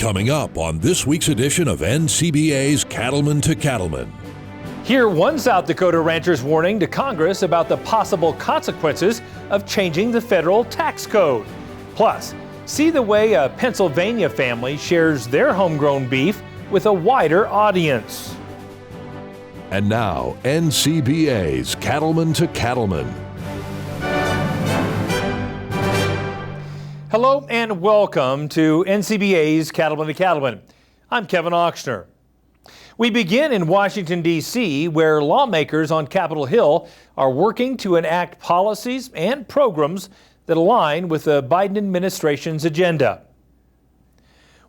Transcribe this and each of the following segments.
Coming up on this week's edition of NCBA's Cattlemen to Cattlemen. Hear one South Dakota rancher's warning to Congress about the possible consequences of changing the federal tax code. Plus, see the way a Pennsylvania family shares their homegrown beef with a wider audience. And now, NCBA's Cattlemen to Cattlemen. Hello and welcome to NCBA's Cattlemen to Cattlemen. I'm Kevin Ochsner. We begin in Washington, D.C., where lawmakers on Capitol Hill are working to enact policies and programs that align with the Biden administration's agenda.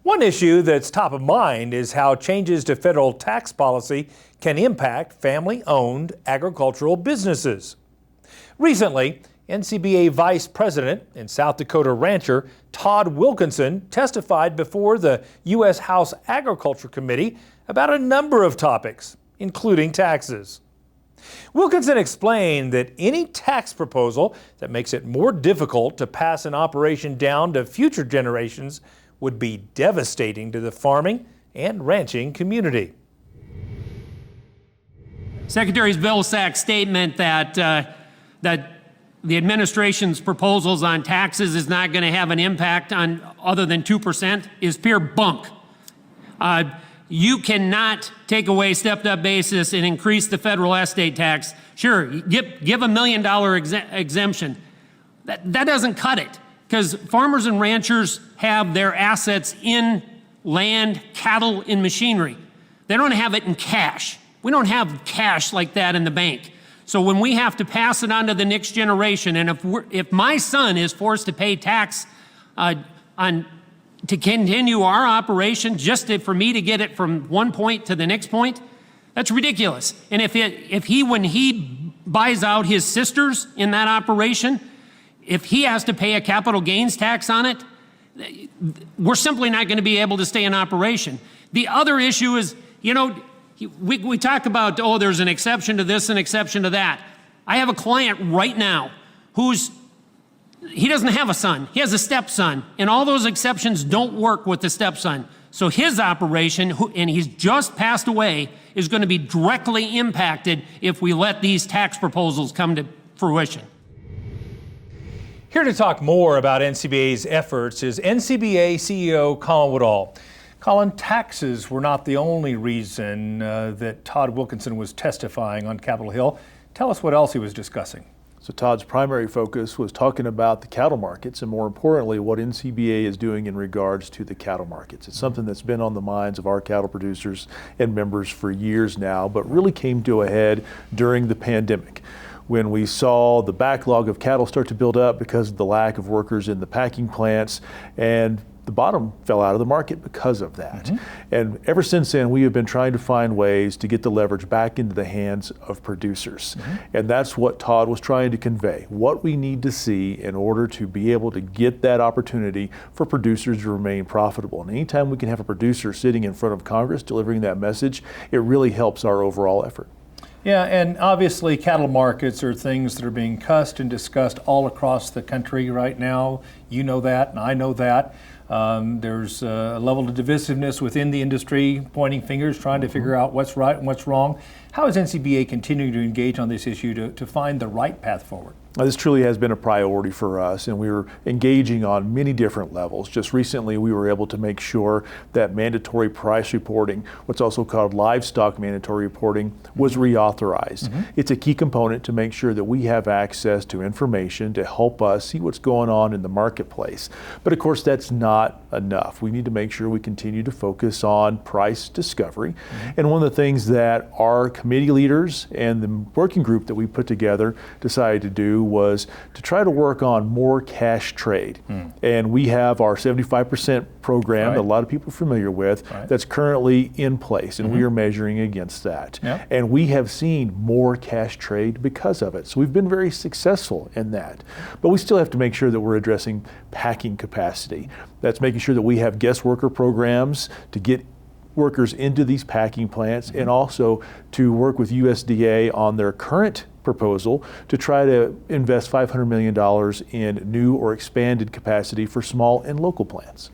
One issue that's top of mind is how changes to federal tax policy can impact family-owned agricultural businesses. Recently, NCBA Vice President and South Dakota rancher Todd Wilkinson testified before the U.S. House Agriculture Committee about a number of topics, including taxes. Wilkinson explained that any tax proposal that makes it more difficult to pass an operation down to future generations would be devastating to the farming and ranching community. Secretary Vilsack's statement that the administration's proposals on taxes is not going to have an impact on other than 2% is pure bunk. You cannot take away stepped-up basis and increase the federal estate tax. Sure, give $1 million exemption. That doesn't cut it, because farmers and ranchers have their assets in land, cattle, and machinery. They don't have it in cash. We don't have cash like that in the bank. So when we have to pass it on to the next generation, and if my son is forced to pay tax to continue our operation just for me to get it from one point to the next point, that's ridiculous. And when he buys out his sisters in that operation, if he has to pay a capital gains tax on it, we're simply not going to be able to stay in operation. The other issue is, we talk about, there's an exception to this, an exception to that. I have a client right now he doesn't have a son, he has a stepson, and all those exceptions don't work with the stepson. So his operation, and he's just passed away, is going to be directly impacted if we let these tax proposals come to fruition. Here to talk more about NCBA's efforts is NCBA CEO Colin Woodall. Colin, taxes were not the only reason that Todd Wilkinson was testifying on Capitol Hill. Tell us what else he was discussing. So Todd's primary focus was talking about the cattle markets, and more importantly, what NCBA is doing in regards to the cattle markets. It's something that's been on the minds of our cattle producers and members for years now, but really came to a head during the pandemic, when we saw the backlog of cattle start to build up because of the lack of workers in the packing plants, and the bottom fell out of the market because of that. And ever since then, we have been trying to find ways to get the leverage back into the hands of producers. And that's what Todd was trying to convey, what we need to see in order to be able to get that opportunity for producers to remain profitable. And anytime we can have a producer sitting in front of Congress delivering that message, it really helps our overall effort. Yeah, and obviously cattle markets are things that are being cussed and discussed all across the country right now. You know that, and I know that. There's a level of divisiveness within the industry, pointing fingers, trying to figure out what's right and what's wrong. How is NCBA continuing to engage on this issue to find the right path forward? This truly has been a priority for us, and we were engaging on many different levels. Just recently, we were able to make sure that mandatory price reporting, what's also called livestock mandatory reporting, was reauthorized. It's a key component to make sure that we have access to information to help us see what's going on in the marketplace. But of course, that's not enough. We need to make sure we continue to focus on price discovery. And one of the things that our committee leaders and the working group that we put together decided to do was to try to work on more cash trade. And we have our 75% program that a lot of people are familiar with that's currently in place, and we are measuring against that. And we have seen more cash trade because of it. So we've been very successful in that. But we still have to make sure that we're addressing packing capacity. That's making sure that we have guest worker programs to get workers into these packing plants, and also to work with USDA on their current proposal to try to invest $500 million in new or expanded capacity for small and local plants.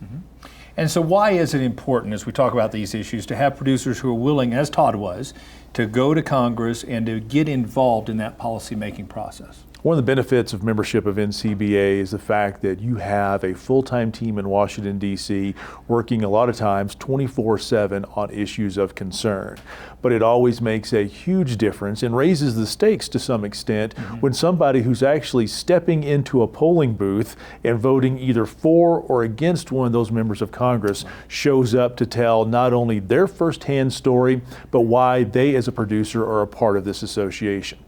And so why is it important, as we talk about these issues, to have producers who are willing, as Todd was, to go to Congress and to get involved in that policy-making process? One of the benefits of membership of NCBA is the fact that you have a full-time team in Washington, D.C. working a lot of times 24/7 on issues of concern. But it always makes a huge difference and raises the stakes to some extent when somebody who's actually stepping into a polling booth and voting either for or against one of those members of Congress shows up to tell not only their firsthand story, but why they as a producer are a part of this association.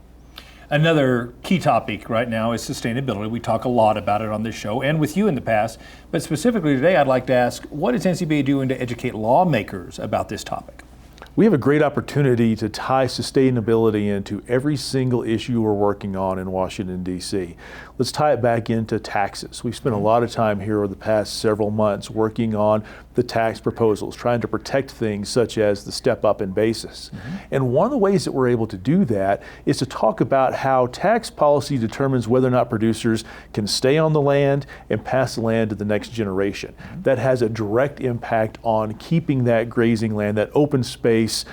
Another key topic right now is sustainability. We talk a lot about it on this show and with you in the past, but specifically today I'd like to ask, what is NCBA doing to educate lawmakers about this topic? We have a great opportunity to tie sustainability into every single issue we're working on in Washington, D.C. Let's tie it back into taxes. We've spent a lot of time here over the past several months working on the tax proposals, trying to protect things such as the step up in basis. And one of the ways that we're able to do that is to talk about how tax policy determines whether or not producers can stay on the land and pass the land to the next generation. That has a direct impact on keeping that grazing land, that open space,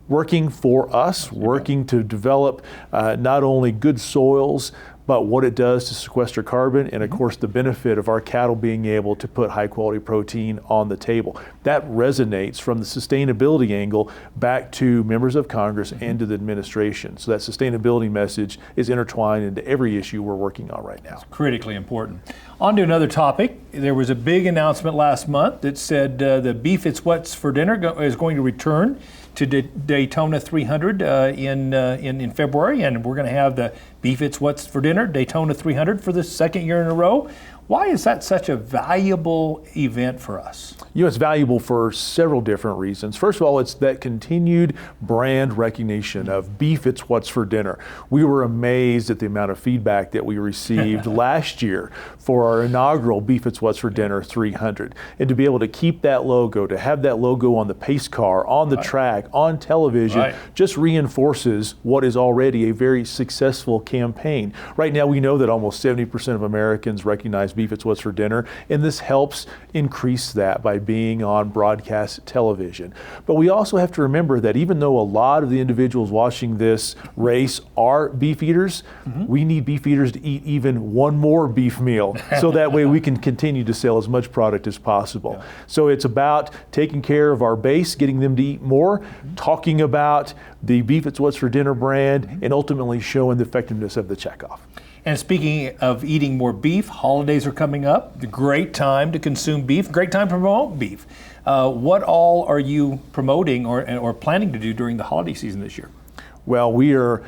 working for us, working to develop not only good soils, but what it does to sequester carbon, and of course the benefit of our cattle being able to put high quality protein on the table. That resonates from the sustainability angle back to members of Congress and to the administration. So that sustainability message is intertwined into every issue we're working on right now. It's critically important. On to another topic. There was a big announcement last month that said the Beef It's What's for Dinner is going to return to Daytona 300 in February, and we're going to have the Beef It's What's for Dinner Daytona 300 for the second year in a row. Why is that such a valuable event for us? You know, it's valuable for several different reasons. First of all, it's that continued brand recognition of Beef It's What's for Dinner. We were amazed at the amount of feedback that we received last year for our inaugural Beef It's What's for Dinner 300. And to be able to keep that logo, to have that logo on the pace car, on the track, on television, just reinforces what is already a very successful campaign. Right now, we know that almost 70% of Americans recognize Beef It's What's for Dinner, and this helps increase that by being on broadcast television. But we also have to remember that even though a lot of the individuals watching this race are beef eaters, we need beef eaters to eat even one more beef meal, so that way we can continue to sell as much product as possible. So it's about taking care of our base, getting them to eat more, talking about the Beef It's What's for Dinner brand, and ultimately showing the effectiveness of the checkoff. And speaking of eating more beef, holidays are coming up. The great time to consume beef, great time to promote beef. What all are you promoting or planning to do during the holiday season this year? Well, we are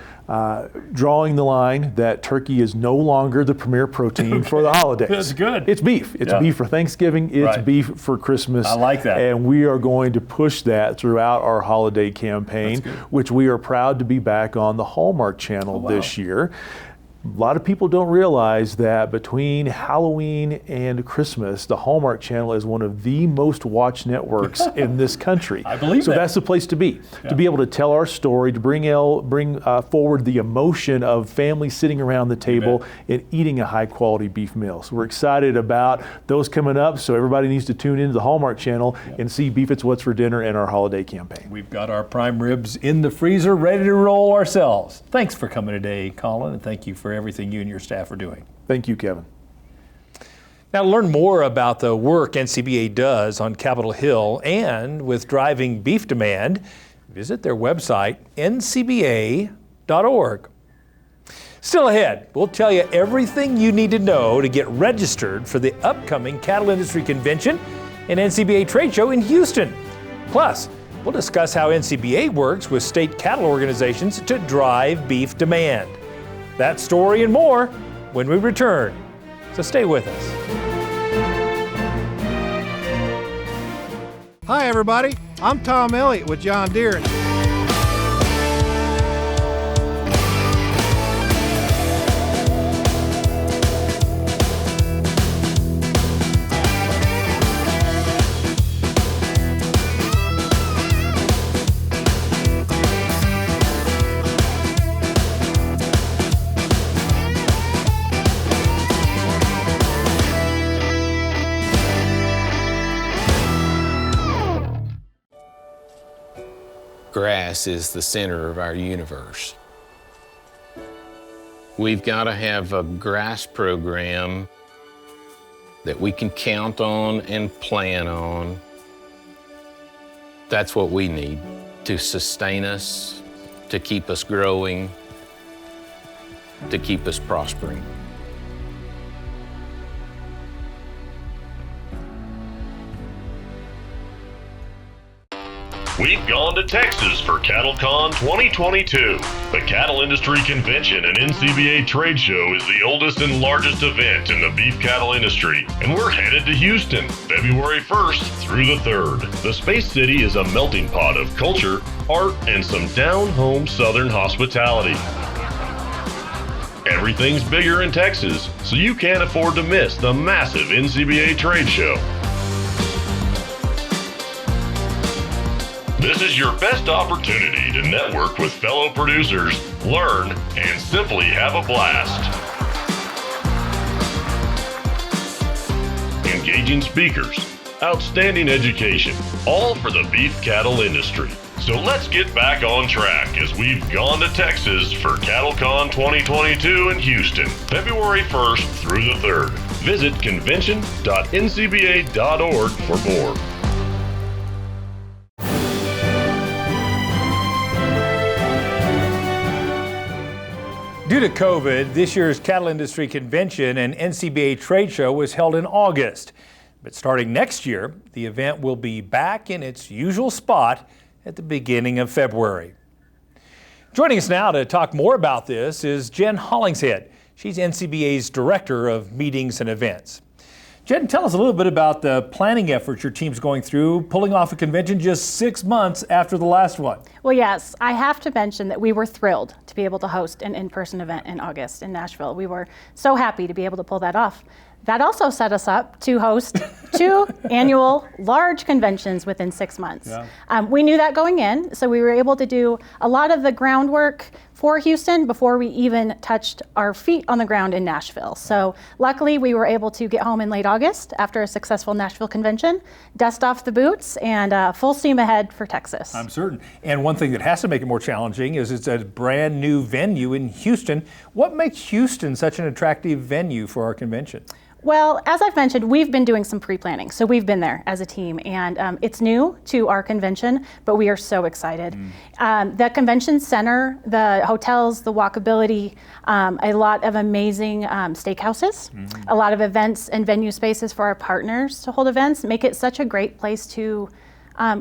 drawing the line that turkey is no longer the premier protein for the holidays. That's good. It's beef. It's beef for Thanksgiving. It's beef for Christmas. I like that. And we are going to push that throughout our holiday campaign, which we are proud to be back on the Hallmark Channel this year. A lot of people don't realize that between Halloween and Christmas, the Hallmark Channel is one of the most watched networks in this country. I believe so that. that's the place to be able to tell our story, to bring forward the emotion of families sitting around the table and eating a high quality beef meal. So we're excited about those coming up. So everybody needs to tune into the Hallmark Channel and see Beef It's What's for Dinner and our holiday campaign. We've got our prime ribs in the freezer ready to roll ourselves. Thanks for coming today, Colin, and thank you for everything you and your staff are doing. Thank you, Kevin. Now, to learn more about the work NCBA does on Capitol Hill and with driving beef demand, visit their website, ncba.org. Still ahead, we'll tell you everything you need to know to get registered for the upcoming Cattle Industry Convention and NCBA Trade Show in Houston. Plus, we'll discuss how NCBA works with state cattle organizations to drive beef demand. That story and more when we return. So stay with us. Hi everybody, I'm Tom Elliott with John Deere. grass is the center of our universe. We've got to have a grass program that we can count on and plan on. That's what we need to sustain us, to keep us growing, to keep us prospering. We've gone to Texas for CattleCon 2022. The Cattle Industry Convention and NCBA trade show is the oldest and largest event in the beef cattle industry, and we're headed to Houston, February 1st through the 3rd. The Space City is a melting pot of culture, art, and some down-home Southern hospitality. Everything's bigger in Texas, so you can't afford to miss the massive NCBA trade show. This is your best opportunity to network with fellow producers, learn, and simply have a blast. Engaging speakers, outstanding education, all for the beef cattle industry. So let's get back on track as we've gone to Texas for CattleCon 2022 in Houston, February 1st through the 3rd. Visit convention.ncba.org for more. Due to COVID, this year's Cattle Industry Convention and NCBA trade show was held in August. But starting next year, the event will be back in its usual spot at the beginning of February. Joining us now to talk more about this is Jen Hollingshead. She's NCBA's Director of Meetings and Events. Jen, tell us a little bit about the planning efforts your team's going through, pulling off a convention just 6 months after the last one. Well, yes, I have to mention that we were thrilled to be able to host an in-person event in August in Nashville. We were so happy to be able to pull that off. That also set us up to host 2 annual large conventions within 6 months. Yeah. We knew that going in, so we were able to do a lot of the groundwork for Houston before we even touched our feet on the ground in Nashville. So luckily we were able to get home in late August after a successful Nashville convention, dust off the boots, and full steam ahead for Texas. I'm certain. And one thing that has to make it more challenging is it's a brand new venue in Houston. What makes Houston such an attractive venue for our convention? Well, as I've mentioned, we've been doing some pre-planning. So we've been there as a team, and it's new to our convention, but we are so excited. The convention center, the hotels, the walkability, a lot of amazing steakhouses, a lot of events and venue spaces for our partners to hold events, make it such a great place to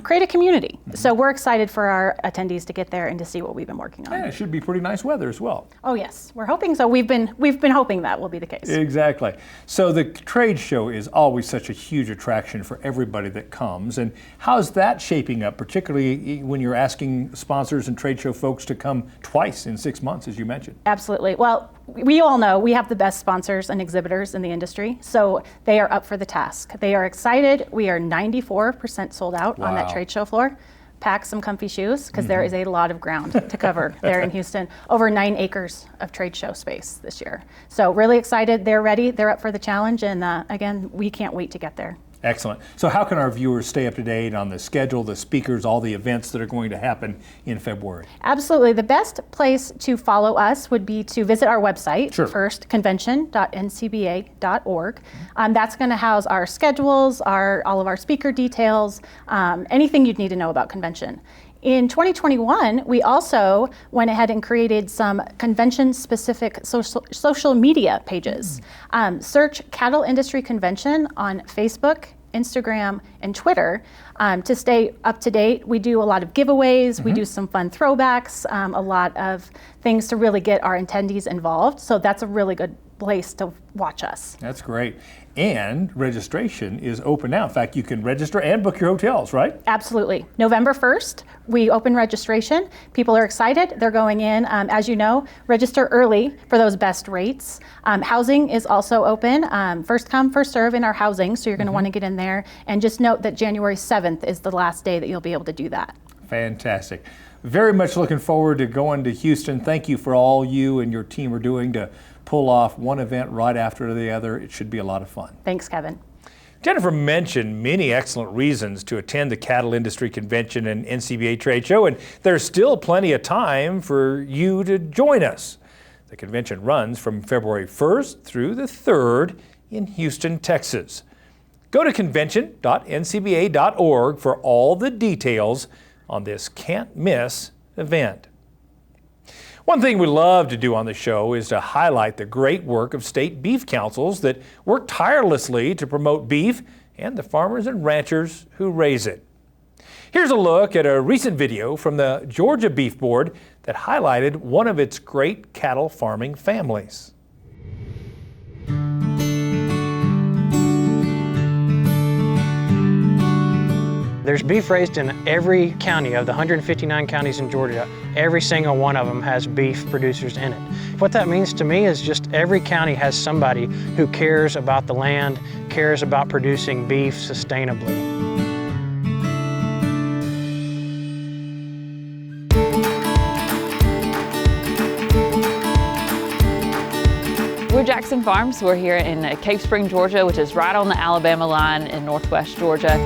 create a community. So we're excited for our attendees to get there and to see what we've been working on. Yeah, it should be pretty nice weather as well. Oh yes, we're hoping so. We've been hoping that will be the case. Exactly. So the trade show is always such a huge attraction for everybody that comes. And how's that shaping up, particularly when you're asking sponsors and trade show folks to come twice in 6 months, as you mentioned? Absolutely. Well, we all know we have the best sponsors and exhibitors in the industry, so they are up for the task. They are excited. We are 94% sold out on that trade show floor. Pack some comfy shoes because there is a lot of ground to cover there in Houston. Over 9 acres of trade show space this year. So really excited. They're ready. They're up for the challenge. And again, we can't wait to get there. Excellent. So how can our viewers stay up to date on the schedule, the speakers, all the events that are going to happen in February? Absolutely. The best place to follow us would be to visit our website, first, convention.ncba.org. That's going to house our schedules, all of our speaker details, anything you'd need to know about convention. In 2021, we also went ahead and created some convention-specific social media pages. Search Cattle Industry Convention on Facebook, Instagram, and Twitter to stay up to date. We do a lot of giveaways, we do some fun throwbacks, a lot of things to really get our attendees involved. So that's a really good place to watch us. That's great. And registration is open now. In fact, you can register and book your hotels, right? Absolutely. November 1st, we open registration. People are excited. They're going in. As you know, register early for those best rates. Housing is also open. First come, first serve in our housing, so you're going to want to get in there. And just note that January 7th is the last day that you'll be able to do that. Fantastic. Very much looking forward to going to Houston. Thank you for all you and your team are doing to pull off one event right after the other. It should be a lot of fun. Thanks, Kevin. Jennifer mentioned many excellent reasons to attend the Cattle Industry Convention and NCBA Trade Show, and there's still plenty of time for you to join us. The convention runs from February 1st through the 3rd in Houston, Texas. Go to convention.ncba.org for all the details on this can't-miss event. One thing we love to do on the show is to highlight the great work of state beef councils that work tirelessly to promote beef and the farmers and ranchers who raise it. Here's a look at a recent video from the Georgia Beef Board that highlighted one of its great cattle farming families. There's beef raised in every county of the 159 counties in Georgia. Every single one of them has beef producers in it. What that means to me is just every county has somebody who cares about the land, cares about producing beef sustainably. We're Jackson Farms. We're here in Cave Spring, Georgia, which is right on the Alabama line in northwest Georgia.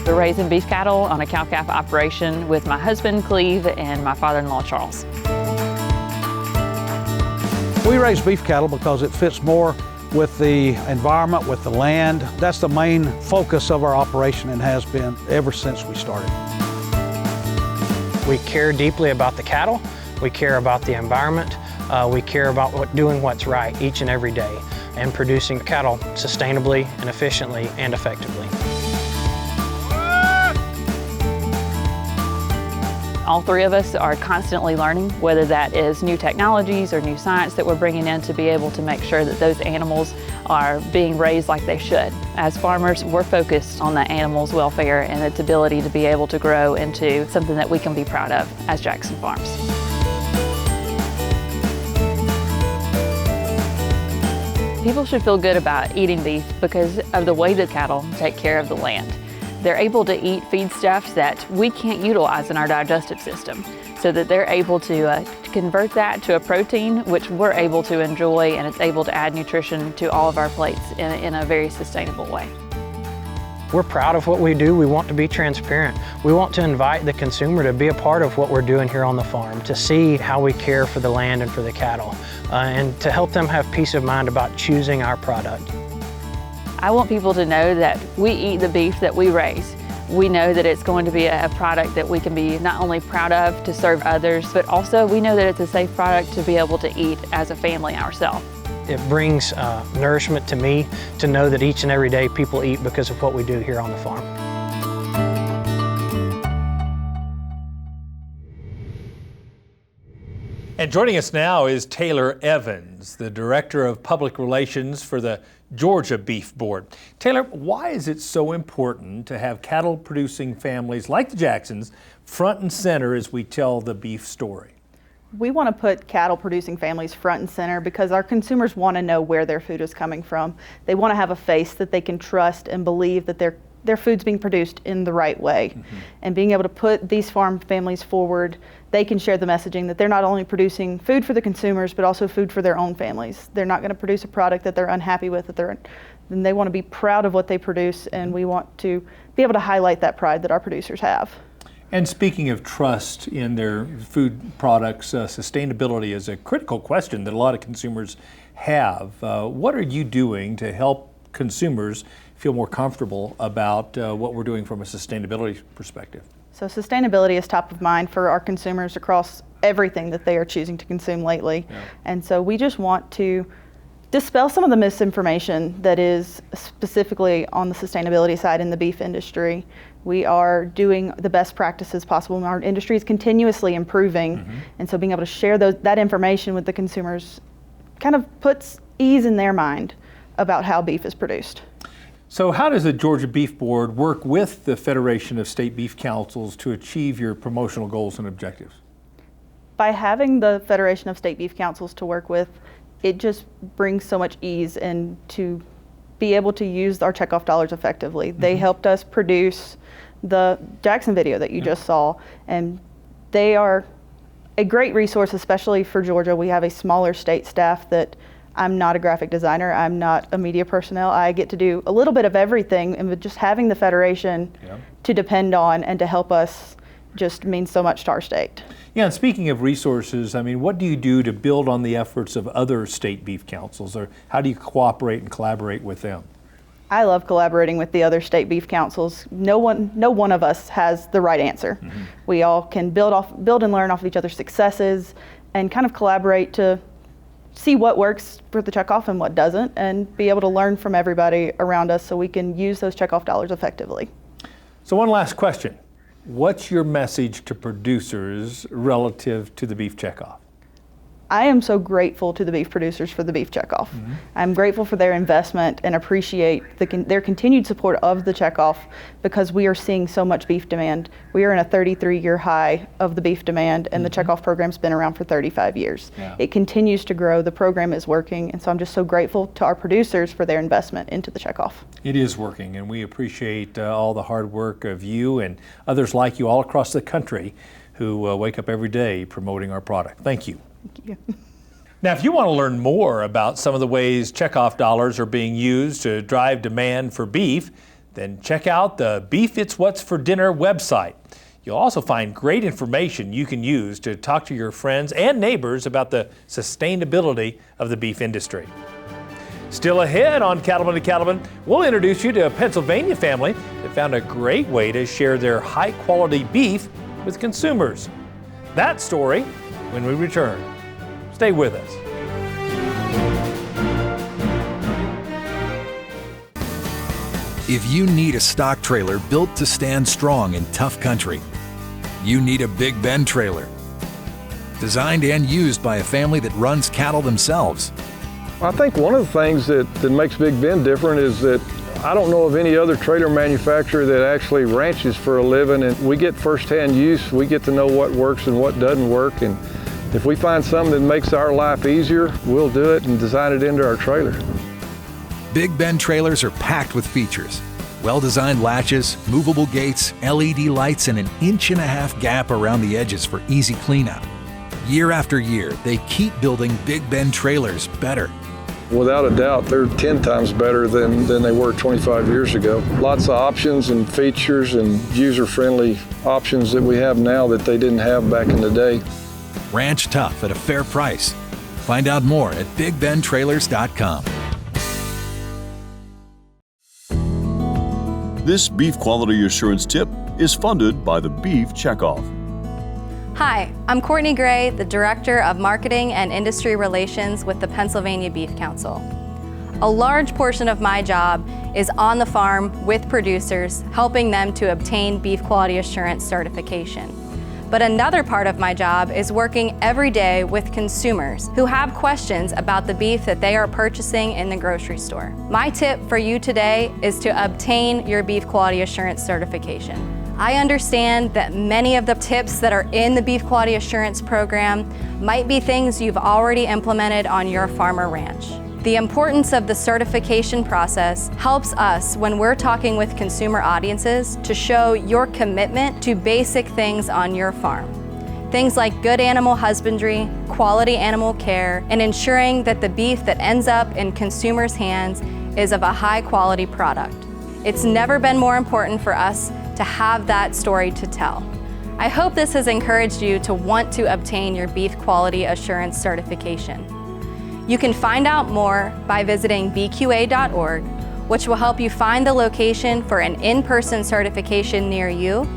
We're raising beef cattle on a cow-calf operation with my husband, Cleve, and my father-in-law, Charles. We raise beef cattle because it fits more with the environment, with the land. That's the main focus of our operation and has been ever since we started. We care deeply about the cattle. We care about the environment. We care about doing what's right each and every day and producing cattle sustainably and efficiently and effectively. All three of us are constantly learning, whether that is new technologies or new science that we're bringing in to be able to make sure that those animals are being raised like they should. As farmers, we're focused on the animal's welfare and its ability to be able to grow into something that we can be proud of as Jackson Farms. People should feel good about eating beef because of the way the cattle take care of the land. They're able to eat feedstuffs that we can't utilize in our digestive system, so that they're able to convert that to a protein, which we're able to enjoy, and it's able to add nutrition to all of our plates in a very sustainable way. We're proud of what we do. We want to be transparent. We want to invite the consumer to be a part of what we're doing here on the farm, to see how we care for the land and for the cattle, and to help them have peace of mind about choosing our product. I want people to know that we eat the beef that we raise. We know that it's going to be a product that we can be not only proud of to serve others, but also we know that it's a safe product to be able to eat as a family ourselves. It brings nourishment to me to know that each and every day people eat because of what we do here on the farm. And joining us now is Taylor Evans, the Director of Public Relations for the Georgia Beef Board. Taylor, why is it so important to have cattle producing families like the Jacksons front and center as we tell the beef story? We want to put cattle producing families front and center because our consumers want to know where their food is coming from. They want to have a face that they can trust and believe that their food's being produced in the right way. Mm-hmm. And being able to put these farm families forward, they can share the messaging that they're not only producing food for the consumers, but also food for their own families. They're not going to produce a product that they're unhappy with, and they want to be proud of what they produce, and we want to be able to highlight that pride that our producers have. And speaking of trust in their food products, sustainability is a critical question that a lot of consumers have. What are you doing to help consumers feel more comfortable about what we're doing from a sustainability perspective? So sustainability is top of mind for our consumers across everything that they are choosing to consume lately. Yeah. And so we just want to dispel some of the misinformation that is specifically on the sustainability side in the beef industry. We are doing the best practices possible, and our industry is continuously improving. Mm-hmm. And so being able to share that information with the consumers kind of puts ease in their mind about how beef is produced. So how does the Georgia Beef Board work with the Federation of State Beef Councils to achieve your promotional goals and objectives? By having the Federation of State Beef Councils to work with, it just brings so much ease and to be able to use our checkoff dollars effectively. Mm-hmm. They helped us produce the Jackson video that you just saw, and they are a great resource, especially for Georgia. We have a smaller state staff that I'm not a graphic designer. I'm not a media personnel. I get to do a little bit of everything, and with just having the Federation to depend on and to help us just means so much to our state. Yeah, and speaking of resources, I mean, what do you do to build on the efforts of other state beef councils, or how do you cooperate and collaborate with them? I love collaborating with the other state beef councils. No one of us has the right answer. We all can build and learn off of each other's successes and kind of collaborate to see what works for the checkoff and what doesn't, and be able to learn from everybody around us so we can use those checkoff dollars effectively. So one last question. What's your message to producers relative to the beef checkoff? I am so grateful to the beef producers for the beef checkoff. I'm grateful for their investment and appreciate their continued support of the checkoff, because we are seeing so much beef demand. We are in a 33-year high of the beef demand, and the checkoff program's been around for 35 years. It continues to grow. The program is working, and so I'm just so grateful to our producers for their investment into the checkoff. It is working, and we appreciate all the hard work of you and others like you all across the country who wake up every day promoting our product. Thank you. Thank you. Now, if you want to learn more about some of the ways checkoff dollars are being used to drive demand for beef, then check out the Beef It's What's for Dinner website. You'll also find great information you can use to talk to your friends and neighbors about the sustainability of the beef industry. Still ahead on Cattlemen to Cattlemen, we'll introduce you to a Pennsylvania family that found a great way to share their high-quality beef with consumers. That story when we return. Stay with us. If you need a stock trailer built to stand strong in tough country, you need a Big Bend trailer. Designed and used by a family that runs cattle themselves. I think one of the things that makes Big Bend different is that I don't know of any other trailer manufacturer that actually ranches for a living, and we get firsthand use. We get to know what works and what doesn't work, and if we find something that makes our life easier, we'll do it and design it into our trailer. Big Bend trailers are packed with features. Well-designed latches, movable gates, LED lights, and an 1.5-inch gap around the edges for easy cleanup. Year after year, they keep building Big Bend trailers better. Without a doubt, they're 10 times better than they were 25 years ago. Lots of options and features and user-friendly options that we have now that they didn't have back in the day. Ranch tough at a fair price. Find out more at bigbendtrailers.com. This beef quality assurance tip is funded by the Beef Checkoff. Hi, I'm Courtney Gray, the Director of Marketing and Industry Relations with the Pennsylvania Beef Council. A large portion of my job is on the farm with producers, helping them to obtain beef quality assurance certification. But another part of my job is working every day with consumers who have questions about the beef that they are purchasing in the grocery store. My tip for you today is to obtain your beef quality assurance certification. I understand that many of the tips that are in the beef quality assurance program might be things you've already implemented on your farm or ranch. The importance of the certification process helps us when we're talking with consumer audiences to show your commitment to basic things on your farm. Things like good animal husbandry, quality animal care, and ensuring that the beef that ends up in consumers' hands is of a high quality product. It's never been more important for us to have that story to tell. I hope this has encouraged you to want to obtain your beef quality assurance certification. You can find out more by visiting bqa.org, which will help you find the location for an in-person certification near you,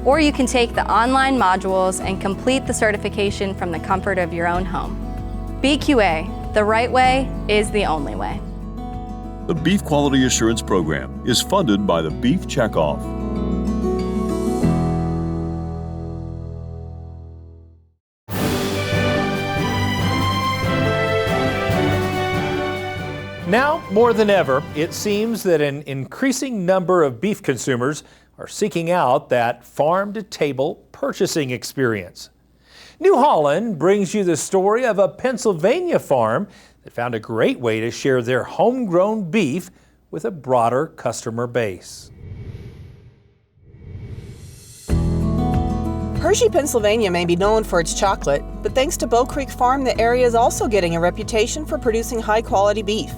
or you can take the online modules and complete the certification from the comfort of your own home. BQA, the right way is the only way. The Beef Quality Assurance Program is funded by the Beef Checkoff. Now, more than ever, it seems that an increasing number of beef consumers are seeking out that farm-to-table purchasing experience. New Holland brings you the story of a Pennsylvania farm that found a great way to share their homegrown beef with a broader customer base. Hershey, Pennsylvania may be known for its chocolate, but thanks to Bow Creek Farm, the area is also getting a reputation for producing high-quality beef.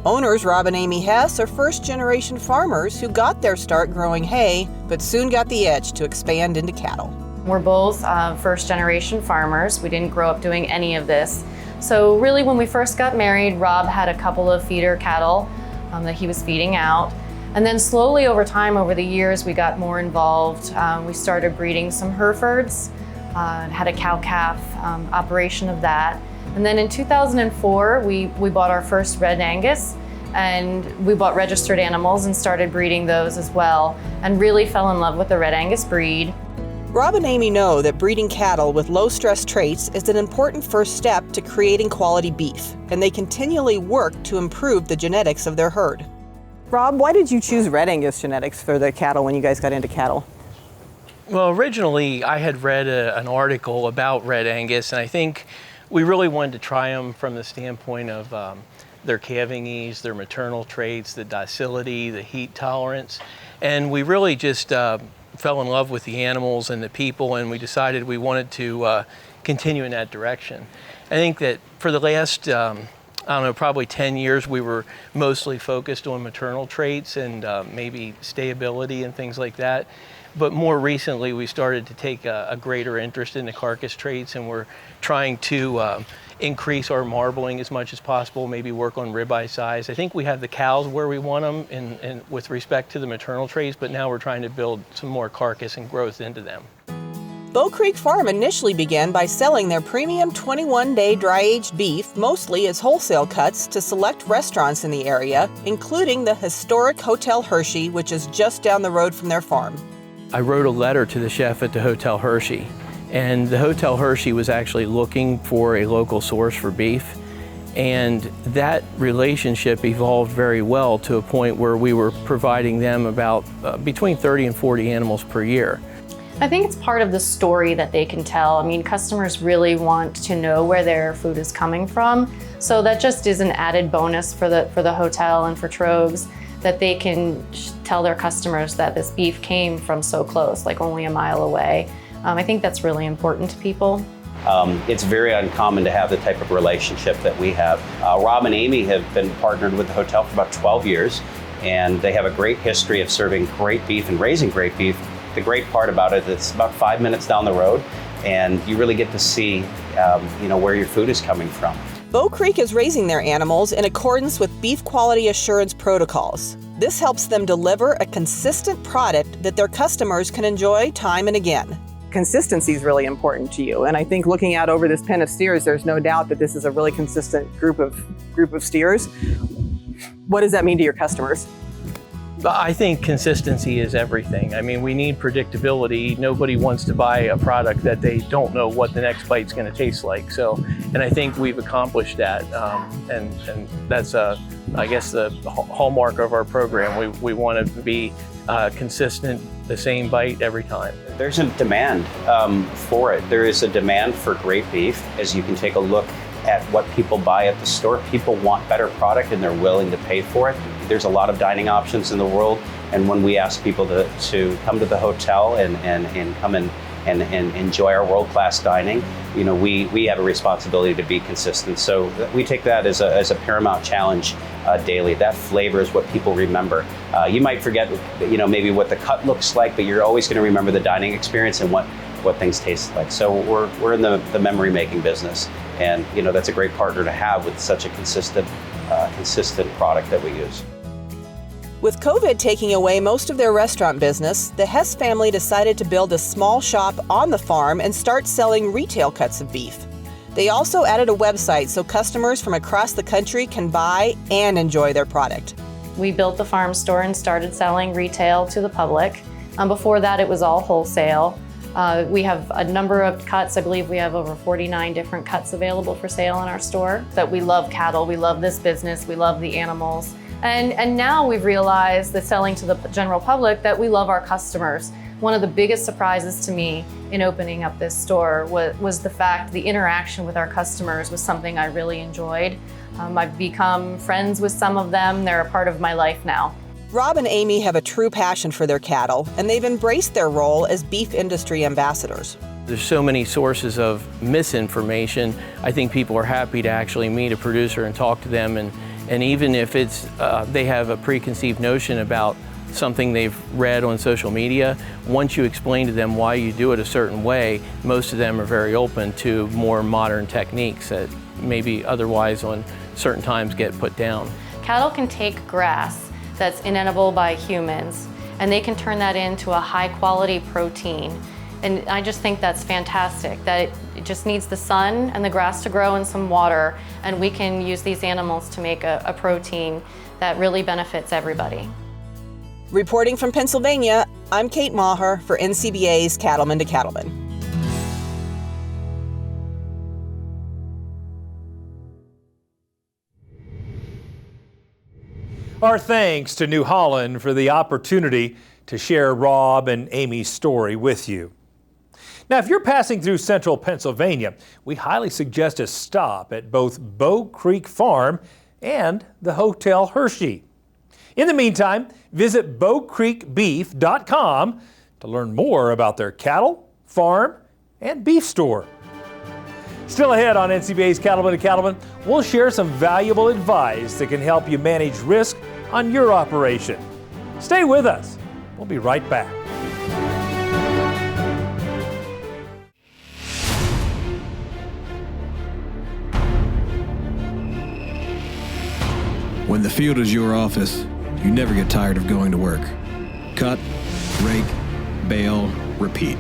Owners Rob and Amy Hess are first-generation farmers who got their start growing hay, but soon got the edge to expand into cattle. We're both first-generation farmers. We didn't grow up doing any of this. So really, when we first got married, Rob had a couple of feeder cattle that he was feeding out. And then slowly over time, over the years, we got more involved. We started breeding some Herefords, had a cow-calf operation of that. And then in 2004, we bought our first Red Angus, and we bought registered animals and started breeding those as well, and really fell in love with the Red Angus breed. Rob and Amy know that breeding cattle with low-stress traits is an important first step to creating quality beef, and they continually work to improve the genetics of their herd. Rob, why did you choose Red Angus genetics for the cattle when you guys got into cattle? Well, originally I had read an article about Red Angus, and I think we really wanted to try them from the standpoint of their calving ease, their maternal traits, the docility, the heat tolerance, and we really just fell in love with the animals and the people, and we decided we wanted to continue in that direction. I think that for the last, I don't know, probably 10 years, we were mostly focused on maternal traits and maybe stayability and things like that. But more recently, we started to take a greater interest in the carcass traits, and we're trying to increase our marbling as much as possible, maybe work on ribeye size. I think we have the cows where we want them in with respect to the maternal traits, but now we're trying to build some more carcass and growth into them. Bow Creek Farm initially began by selling their premium 21-day dry-aged beef mostly as wholesale cuts to select restaurants in the area, including the historic Hotel Hershey, which is just down the road from their farm. I wrote a letter to the chef at the Hotel Hershey, and the Hotel Hershey was actually looking for a local source for beef, and that relationship evolved very well to a point where we were providing them about between 30 and 40 animals per year. I think it's part of the story that they can tell. I mean, customers really want to know where their food is coming from, so that just is an added bonus for the hotel and for Trogs, that they can tell their customers that this beef came from so close, like only a mile away. I think that's really important to people. It's very uncommon to have the type of relationship that we have. Rob and Amy have been partnered with the hotel for about 12 years, and they have a great history of serving great beef and raising great beef. The great part about it is it's about 5 minutes down the road, and you really get to see where your food is coming from. Bow Creek is raising their animals in accordance with beef quality assurance protocols. This helps them deliver a consistent product that their customers can enjoy time and again. Consistency is really important to you, and I think looking out over this pen of steers, there's no doubt that this is a really consistent group of steers. What does that mean to your customers? I think consistency is everything. I mean, we need predictability. Nobody wants to buy a product that they don't know what the next bite's going to taste like. And I think we've accomplished that, and that's I guess the hallmark of our program. We want to be consistent, the same bite every time. There's a demand for it. There is a demand for great beef. As you can take a look at what people buy at the store, people want better product and they're willing to pay for it. There's a lot of dining options in the world, and when we ask people to come to the hotel and come and enjoy our world-class dining, we have a responsibility to be consistent. So we take that as a paramount challenge daily. That flavor is what people remember. You might forget, maybe what the cut looks like, but you're always going to remember the dining experience and what things taste like. So we're in the memory making business, and that's a great partner to have with such a consistent product that we use. With COVID taking away most of their restaurant business, the Hess family decided to build a small shop on the farm and start selling retail cuts of beef. They also added a website so customers from across the country can buy and enjoy their product. We built the farm store and started selling retail to the public. Before that, it was all wholesale. We have a number of cuts. I believe we have over 49 different cuts available for sale in our store. That we love cattle, we love this business, we love the animals. And now we've realized that selling to the general public that we love our customers. One of the biggest surprises to me in opening up this store was the fact the interaction with our customers was something I really enjoyed. I've become friends with some of them. They're a part of my life now. Rob and Amy have a true passion for their cattle, and they've embraced their role as beef industry ambassadors. There's so many sources of misinformation. I think people are happy to actually meet a producer and talk to them, and even if it's they have a preconceived notion about something they've read on social media, once you explain to them why you do it a certain way, most of them are very open to more modern techniques that maybe otherwise on certain times get put down. Cattle can take grass that's inedible by humans, and they can turn that into a high quality protein. And I just think that's fantastic, that it just needs the sun and the grass to grow and some water, and we can use these animals to make a protein that really benefits everybody. Reporting from Pennsylvania, I'm Kate Maher for NCBA's Cattlemen to Cattlemen. Our thanks to New Holland for the opportunity to share Rob and Amy's story with you. Now, if you're passing through central Pennsylvania, we highly suggest a stop at both Bow Creek Farm and the Hotel Hershey. In the meantime, visit bowcreekbeef.com to learn more about their cattle, farm, and beef store. Still ahead on NCBA's Cattlemen to Cattlemen, we'll share some valuable advice that can help you manage risk on your operation. Stay with us. We'll be right back. When the field is your office, you never get tired of going to work. Cut, rake, bale, repeat.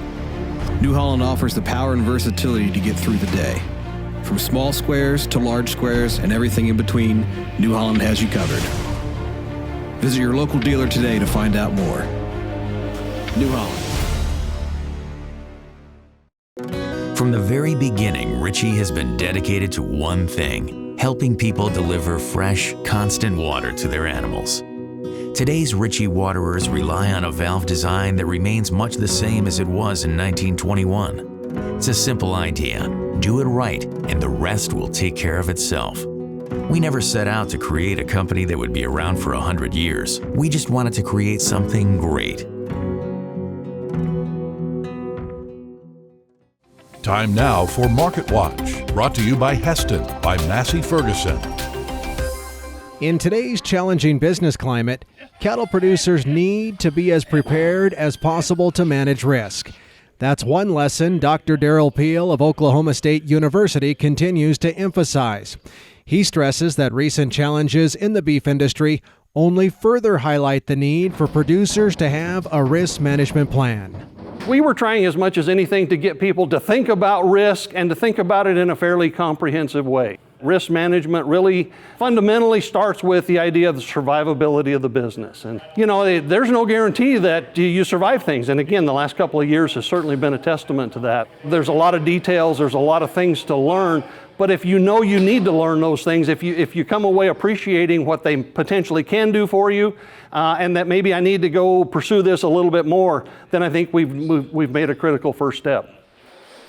New Holland offers the power and versatility to get through the day. From small squares to large squares and everything in between, New Holland has you covered. Visit your local dealer today to find out more. New Holland. From the very beginning, Ritchie has been dedicated to one thing: helping people deliver fresh, constant water to their animals. Today's Ritchie waterers rely on a valve design that remains much the same as it was in 1921. It's a simple idea. Do it right, and the rest will take care of itself. We never set out to create a company that would be around for 100 years. We just wanted to create something great. Time now for Market Watch, brought to you by Heston by Massey Ferguson. In today's challenging business climate, cattle producers need to be as prepared as possible to manage risk. That's one lesson Dr. Darrell Peel of Oklahoma State University continues to emphasize. He stresses that recent challenges in the beef industry only further highlight the need for producers to have a risk management plan. We were trying as much as anything to get people to think about risk and to think about it in a fairly comprehensive way. Risk management really fundamentally starts with the idea of the survivability of the business. And, there's no guarantee that you survive things. And again, the last couple of years has certainly been a testament to that. There's a lot of details, there's a lot of things to learn. But if you know you need to learn those things, if you come away appreciating what they potentially can do for you, and that maybe I need to go pursue this a little bit more, then I think we've made a critical first step.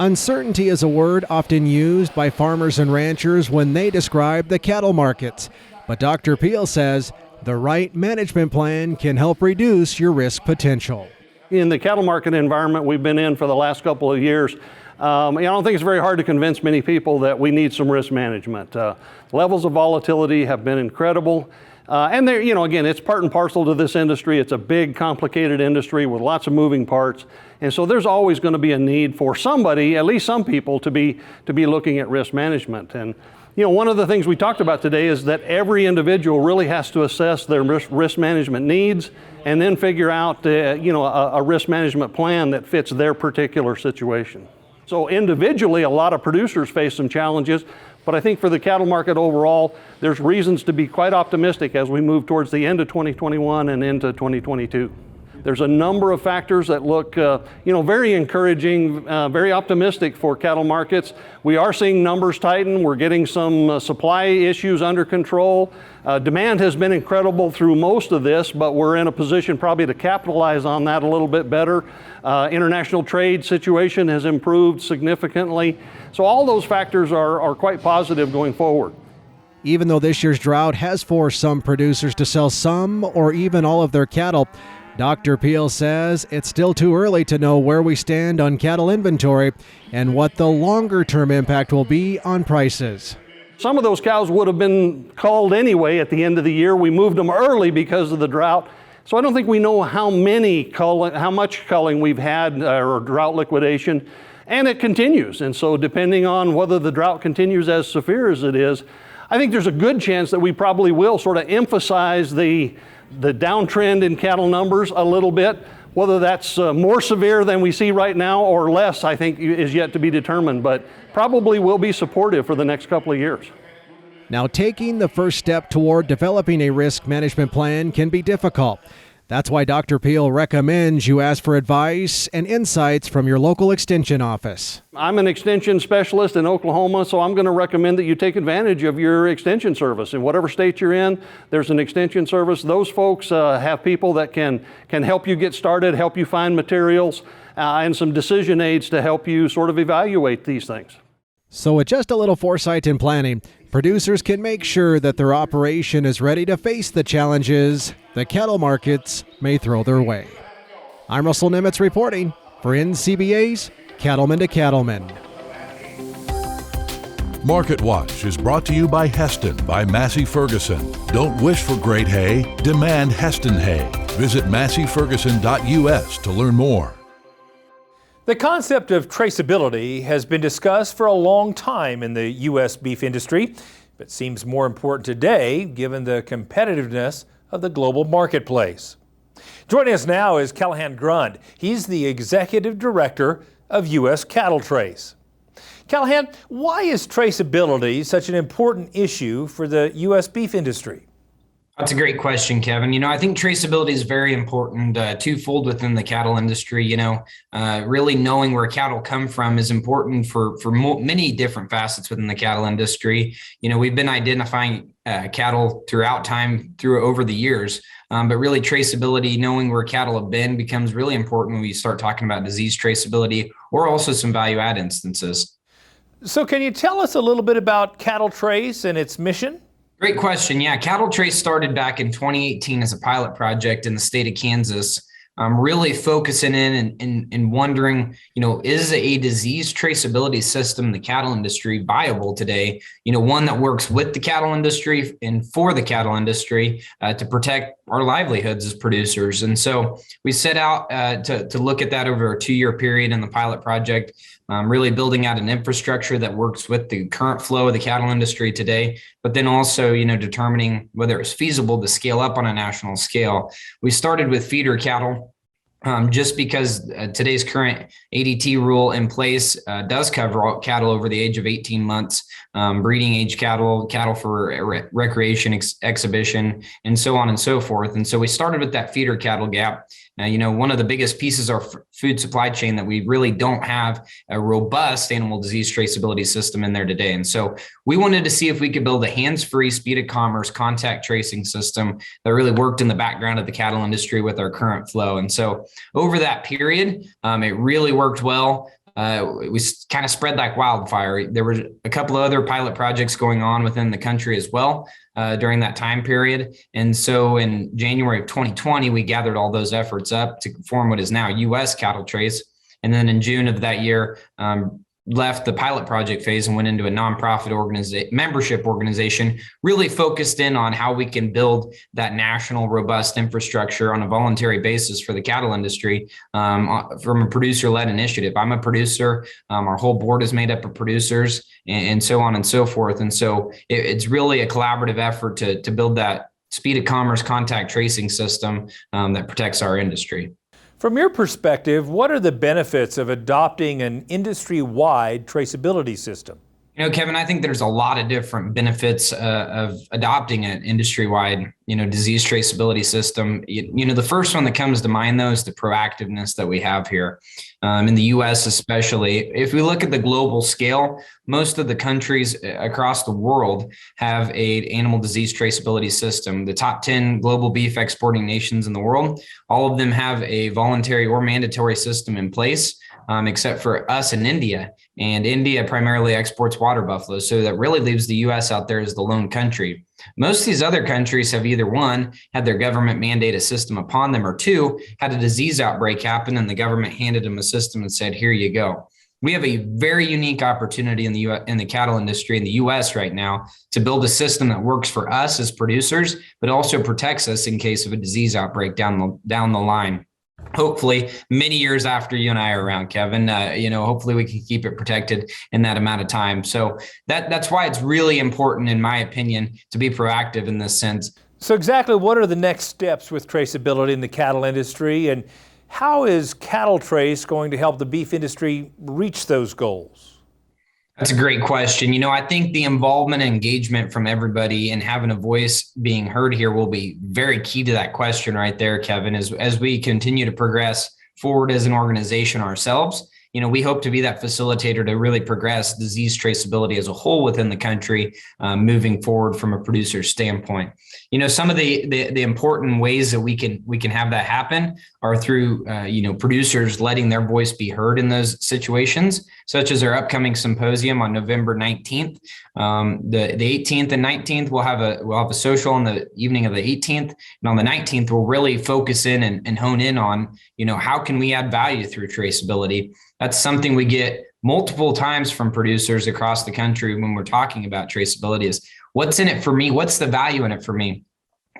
Uncertainty is a word often used by farmers and ranchers when they describe the cattle markets. But Dr. Peel says the right management plan can help reduce your risk potential. In the cattle market environment we've been in for the last couple of years, I don't think it's very hard to convince many people that we need some risk management. Levels of volatility have been incredible. And there, again, it's part and parcel to this industry. It's a big, complicated industry with lots of moving parts. And so there's always going to be a need for somebody, at least some people, to be looking at risk management. And, one of the things we talked about today is that every individual really has to assess their risk management needs and then figure out, a risk management plan that fits their particular situation. So individually, a lot of producers face some challenges, but I think for the cattle market overall, there's reasons to be quite optimistic as we move towards the end of 2021 and into 2022. There's a number of factors that look, very encouraging, very optimistic for cattle markets. We are seeing numbers tighten. We're getting some supply issues under control. Demand has been incredible through most of this, but we're in a position probably to capitalize on that a little bit better. International trade situation has improved significantly. So all those factors are quite positive going forward. Even though this year's drought has forced some producers to sell some or even all of their cattle, Dr. Peel says it's still too early to know where we stand on cattle inventory and what the longer-term impact will be on prices. Some of those cows would have been culled anyway at the end of the year. We moved them early because of the drought. So I don't think we know how much culling we've had or drought liquidation, and it continues. And so depending on whether the drought continues as severe as it is, I think there's a good chance that we probably will sort of emphasize the downtrend in cattle numbers a little bit. Whether that's more severe than we see right now or less, I think is yet to be determined, but probably will be supportive for the next couple of years. Now, taking the first step toward developing a risk management plan can be difficult. That's why Dr. Peel recommends you ask for advice and insights from your local extension office. I'm an extension specialist in Oklahoma, so I'm going to recommend that you take advantage of your extension service. In whatever state you're in, there's an extension service. Those folks have people that can help you get started, help you find materials, and some decision aids to help you sort of evaluate these things. So with just a little foresight and planning, producers can make sure that their operation is ready to face the challenges the cattle markets may throw their way. I'm Russell Nimitz reporting for NCBA's Cattlemen to Cattlemen. Market Watch is brought to you by Heston by Massey Ferguson. Don't wish for great hay, demand Heston hay. Visit masseyferguson.us to learn more. The concept of traceability has been discussed for a long time in the U.S. beef industry, but seems more important today given the competitiveness of the global marketplace. Joining us now is Callahan Grund. He's the Executive Director of U.S. Cattle Trace. Callahan, why is traceability such an important issue for the U.S. beef industry? That's a great question, Kevin. I think traceability is very important, twofold within the cattle industry. Really knowing where cattle come from is important for many different facets within the cattle industry. We've been identifying cattle throughout time over the years, but really traceability, knowing where cattle have been, becomes really important when we start talking about disease traceability or also some value add instances. So can you tell us a little bit about Cattle Trace and its mission? Great question. Yeah, Cattle Trace started back in 2018 as a pilot project in the state of Kansas, really focusing in and wondering, is a disease traceability system in the cattle industry viable today? One that works with the cattle industry and for the cattle industry to protect our livelihoods as producers. And so we set out to look at that over a 2-year period in the pilot project, really building out an infrastructure that works with the current flow of the cattle industry today, but then also, determining whether it's feasible to scale up on a national scale. We started with feeder cattle. Just because today's current ADT rule in place does cover all cattle over the age of 18 months, breeding age cattle for recreation, exhibition, and so on and so forth. And so we started with that feeder cattle gap. Now, one of the biggest pieces of our food supply chain that we really don't have a robust animal disease traceability system in there today. And so we wanted to see if we could build a hands-free speed of commerce contact tracing system that really worked in the background of the cattle industry with our current flow. And so over that period, it really worked well. We kind of spread like wildfire. There were a couple of other pilot projects going on within the country as well during that time period. And so in January of 2020, we gathered all those efforts up to form what is now U.S. Cattle Trace. And then in June of that year, left the pilot project phase and went into a nonprofit membership organization, really focused in on how we can build that national robust infrastructure on a voluntary basis for the cattle industry from a producer-led initiative. I'm a producer. Our whole board is made up of producers and so on and so forth. And so it's really a collaborative effort to build that speed of commerce contact tracing system that protects our industry. From your perspective, what are the benefits of adopting an industry-wide traceability system? Kevin, I think there's a lot of different benefits of adopting an industry-wide, disease traceability system. The first one that comes to mind, though, is the proactiveness that we have here in the U.S. especially. If we look at the global scale, most of the countries across the world have an animal disease traceability system. The top 10 global beef exporting nations in the world, all of them have a voluntary or mandatory system in place. except for us and India. And India primarily exports water buffalo. So that really leaves the U.S. out there as the lone country. Most of these other countries have either one, had their government mandate a system upon them, or two, had a disease outbreak happen and the government handed them a system and said, here you go. We have a very unique opportunity in the cattle industry in the U.S. right now to build a system that works for us as producers, but also protects us in case of a disease outbreak down the line. Hopefully, many years after you and I are around, Kevin, hopefully we can keep it protected in that amount of time. So that's why it's really important, in my opinion, to be proactive in this sense. So exactly what are the next steps with traceability in the cattle industry, and how is Cattle Trace going to help the beef industry reach those goals? That's a great question. I think the involvement and engagement from everybody and having a voice being heard here will be very key to that question right there, Kevin, as we continue to progress forward as an organization ourselves. We hope to be that facilitator to really progress disease traceability as a whole within the country, moving forward from a producer standpoint. Some of the important ways that we can have that happen are through producers letting their voice be heard in those situations, such as our upcoming symposium on November 19th. The 18th and 19th we'll have a social on the evening of the 18th, and on the 19th we'll really focus in and hone in on how can we add value through traceability. That's something we get multiple times from producers across the country when we're talking about traceability is, what's in it for me? What's the value in it for me?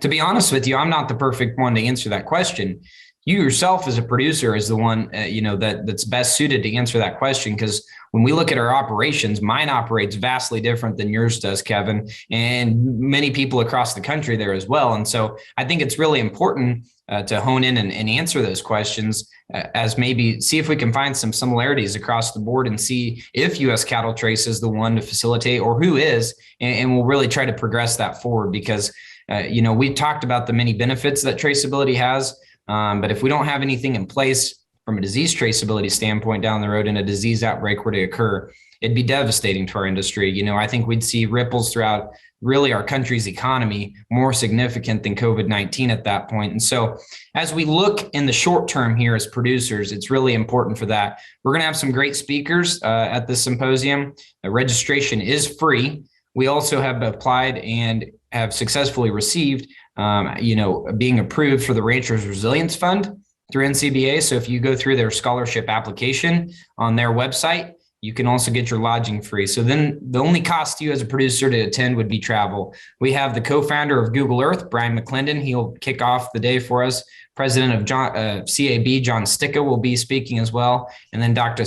To be honest with you, I'm not the perfect one to answer that question. You yourself as a producer is the one, that's best suited to answer that question, because when we look at our operations, mine operates vastly different than yours does, Kevin, and many people across the country there as well. And so I think it's really important to hone in and answer those questions, as maybe see if we can find some similarities across the board and see if U.S. Cattle Trace is the one to facilitate or who is, and we'll really try to progress that forward because, we talked about the many benefits that traceability has, but if we don't have anything in place from a disease traceability standpoint down the road and a disease outbreak were to occur, it'd be devastating to our industry. I think we'd see ripples throughout really our country's economy more significant than COVID-19 at that point. And so as we look in the short term here as producers, it's really important for that. We're going to have some great speakers at this symposium. Registration is free. We also have applied and have successfully received, being approved for the Ranchers Resilience Fund through NCBA. So if you go through their scholarship application on their website, you can also get your lodging free. So then the only cost to you as a producer to attend would be travel. We have the co-founder of Google Earth, Brian McClendon. He'll kick off the day for us. President of CAB, John Sticka, will be speaking as well. And then Dr.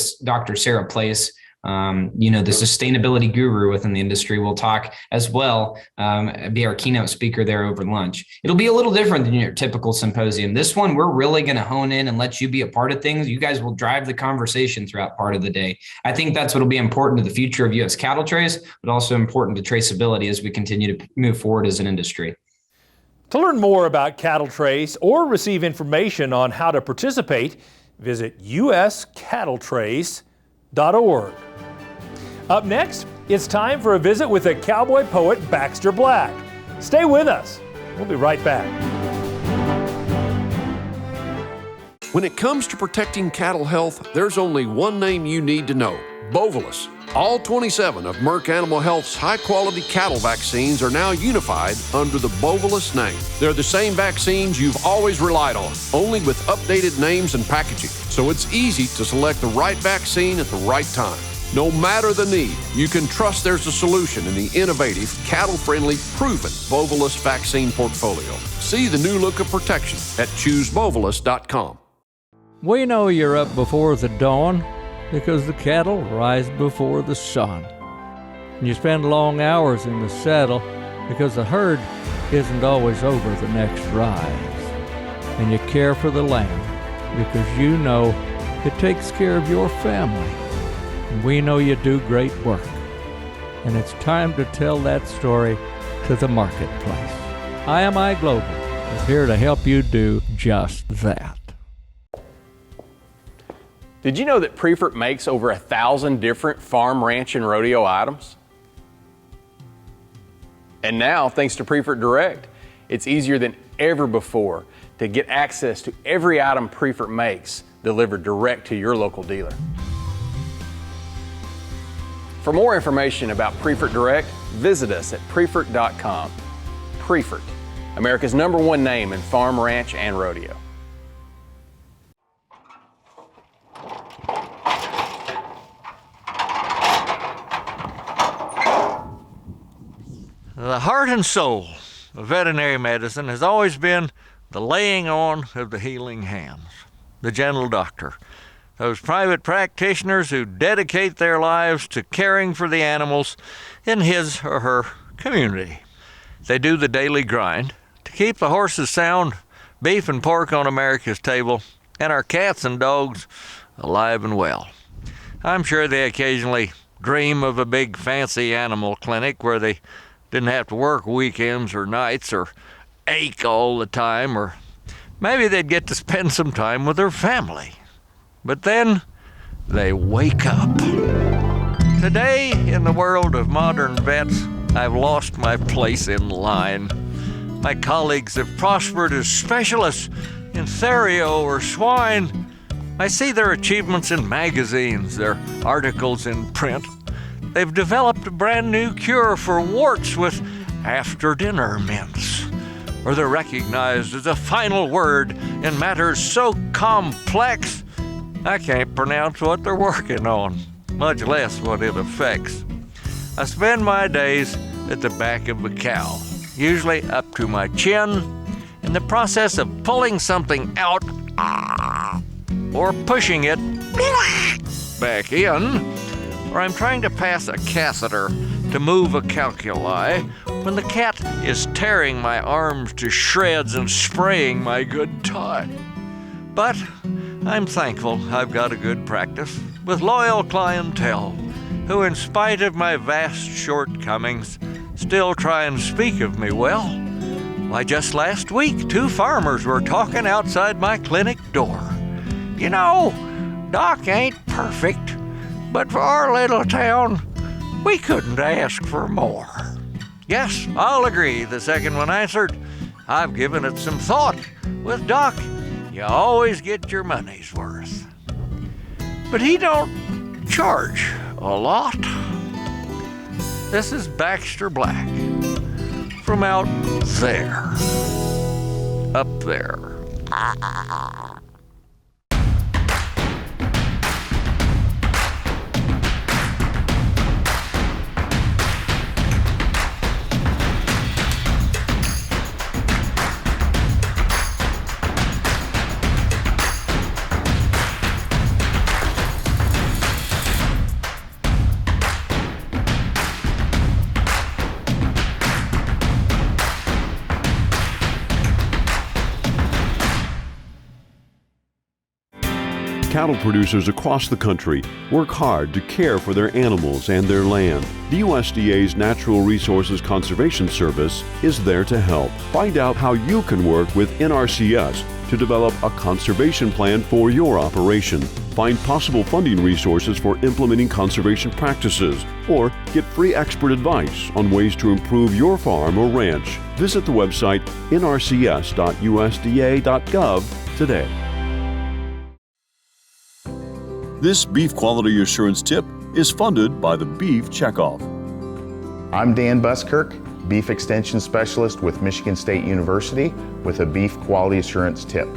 Sarah Place, the sustainability guru within the industry, will talk as well, be our keynote speaker there over lunch. It'll be a little different than your typical symposium. This one, we're really going to hone in and let you be a part of things. You guys will drive the conversation throughout part of the day. I think that's what will be important to the future of U.S. Cattle Trace, but also important to traceability as we continue to move forward as an industry. To learn more about Cattle Trace or receive information on how to participate, visit uscattletrace.org. Up next, it's time for a visit with the cowboy poet Baxter Black. Stay with us. We'll be right back. When it comes to protecting cattle health, there's only one name you need to know: Bovolus. All 27 of Merck Animal Health's high-quality cattle vaccines are now unified under the Bovolus name. They're the same vaccines you've always relied on, only with updated names and packaging. So it's easy to select the right vaccine at the right time. No matter the need, you can trust there's a solution in the innovative, cattle-friendly, proven Bovolus vaccine portfolio. See the new look of protection at ChooseBovolus.com. We know you're up before the dawn because the cattle rise before the sun. And you spend long hours in the saddle because the herd isn't always over the next rise. And you care for the land because you know it takes care of your family. And we know you do great work. And it's time to tell that story to the marketplace. IMI Global is here to help you do just that. Did you know that Prefert makes over 1,000 different farm, ranch, and rodeo items? And now, thanks to Prefert Direct, it's easier than ever before to get access to every item Prefert makes delivered direct to your local dealer. For more information about Prefert Direct, visit us at prefert.com. Prefert, America's #1 name in farm, ranch, and rodeo. The heart and soul of veterinary medicine has always been the laying on of the healing hands, the gentle doctor, those private practitioners who dedicate their lives to caring for the animals in his or her community. They do the daily grind to keep the horses sound, beef and pork on America's table, and our cats and dogs alive and well. I'm sure they occasionally dream of a big fancy animal clinic where they didn't have to work weekends or nights or ache all the time, or maybe they'd get to spend some time with their family. But then they wake up. Today, in the world of modern vets, I've lost my place in line. My colleagues have prospered as specialists in therio or swine. I see their achievements in magazines, their articles in print. They've developed a brand new cure for warts with after-dinner mints. Or they're recognized as a final word in matters so complex, I can't pronounce what they're working on, much less what it affects. I spend my days at the back of a cow, usually up to my chin, in the process of pulling something out or pushing it back in, or I'm trying to pass a catheter to move a calculi when the cat is tearing my arms to shreds and spraying my good time. But I'm thankful I've got a good practice with loyal clientele who, in spite of my vast shortcomings, still try and speak of me well. Why, just last week, 2 farmers were talking outside my clinic door. You know, Doc ain't perfect, but for our little town, we couldn't ask for more. Yes, I'll agree, the second one answered. I've given it some thought. With Doc, you always get your money's worth. But he don't charge a lot. This is Baxter Black from out there, up there. Cattle producers across the country work hard to care for their animals and their land. The USDA's Natural Resources Conservation Service is there to help. Find out how you can work with NRCS to develop a conservation plan for your operation. Find possible funding resources for implementing conservation practices, or get free expert advice on ways to improve your farm or ranch. Visit the website nrcs.usda.gov today. This beef quality assurance tip is funded by the Beef Checkoff. I'm Dan Buskirk, Beef Extension Specialist with Michigan State University, with a beef quality assurance tip.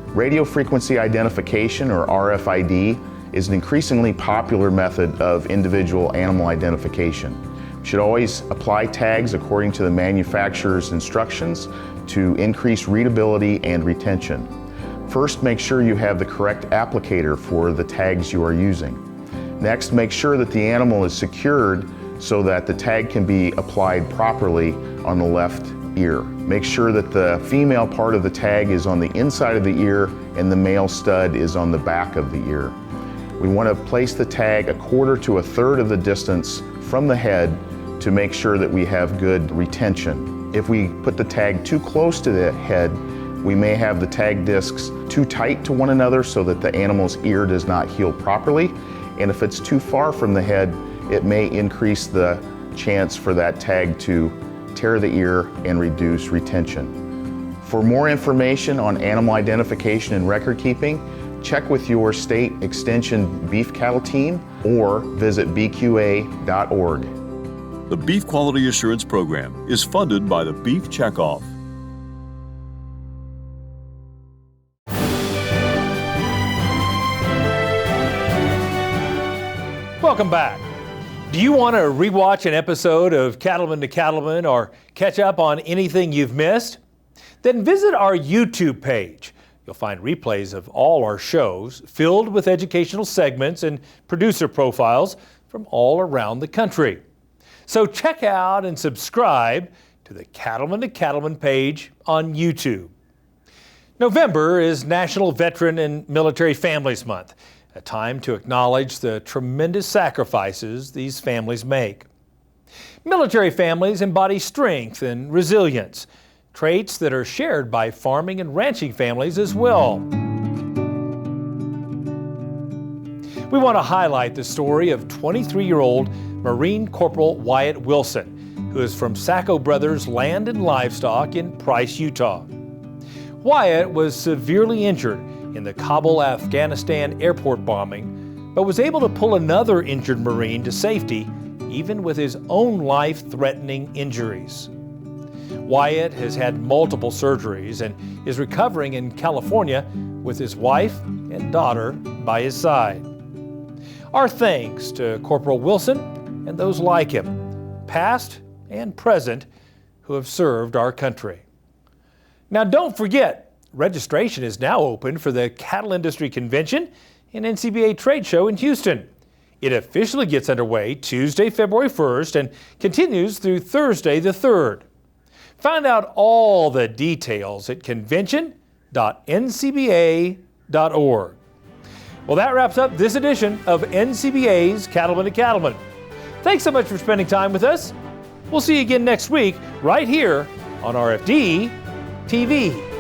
Radio frequency identification, or RFID, is an increasingly popular method of individual animal identification. You should always apply tags according to the manufacturer's instructions to increase readability and retention. First, make sure you have the correct applicator for the tags you are using. Next, make sure that the animal is secured so that the tag can be applied properly on the left ear. Make sure that the female part of the tag is on the inside of the ear and the male stud is on the back of the ear. We want to place the tag 1/4 to 1/3 of the distance from the head to make sure that we have good retention. If we put the tag too close to the head, we may have the tag discs too tight to one another so that the animal's ear does not heal properly. And if it's too far from the head, it may increase the chance for that tag to tear the ear and reduce retention. For more information on animal identification and record keeping, Check with your state extension beef cattle team or visit bqa.org. The Beef Quality Assurance Program is funded by the Beef Checkoff. Welcome back. Do you want to rewatch an episode of Cattlemen to Cattlemen or catch up on anything you've missed? Then visit our YouTube page. You'll find replays of all our shows filled with educational segments and producer profiles from all around the country. So check out and subscribe to the Cattlemen to Cattlemen page on YouTube. November is National Veteran and Military Families Month, a time to acknowledge the tremendous sacrifices these families make. Military families embody strength and resilience, traits that are shared by farming and ranching families as well. We want to highlight the story of 23-year-old Marine Corporal Wyatt Wilson, who is from Sacco Brothers Land and Livestock in Price, Utah. Wyatt was severely injured in the Kabul, Afghanistan airport bombing, but was able to pull another injured Marine to safety, even with his own life-threatening injuries. Wyatt has had multiple surgeries and is recovering in California with his wife and daughter by his side. Our thanks to Corporal Wilson and those like him, past and present, who have served our country. Now don't forget, registration is now open for the Cattle Industry Convention and NCBA Trade Show in Houston. It officially gets underway Tuesday, February 1st and continues through Thursday the 3rd. Find out all the details at convention.ncba.org. Well, that wraps up this edition of NCBA's Cattlemen to Cattlemen. Thanks so much for spending time with us. We'll see you again next week right here on RFD TV.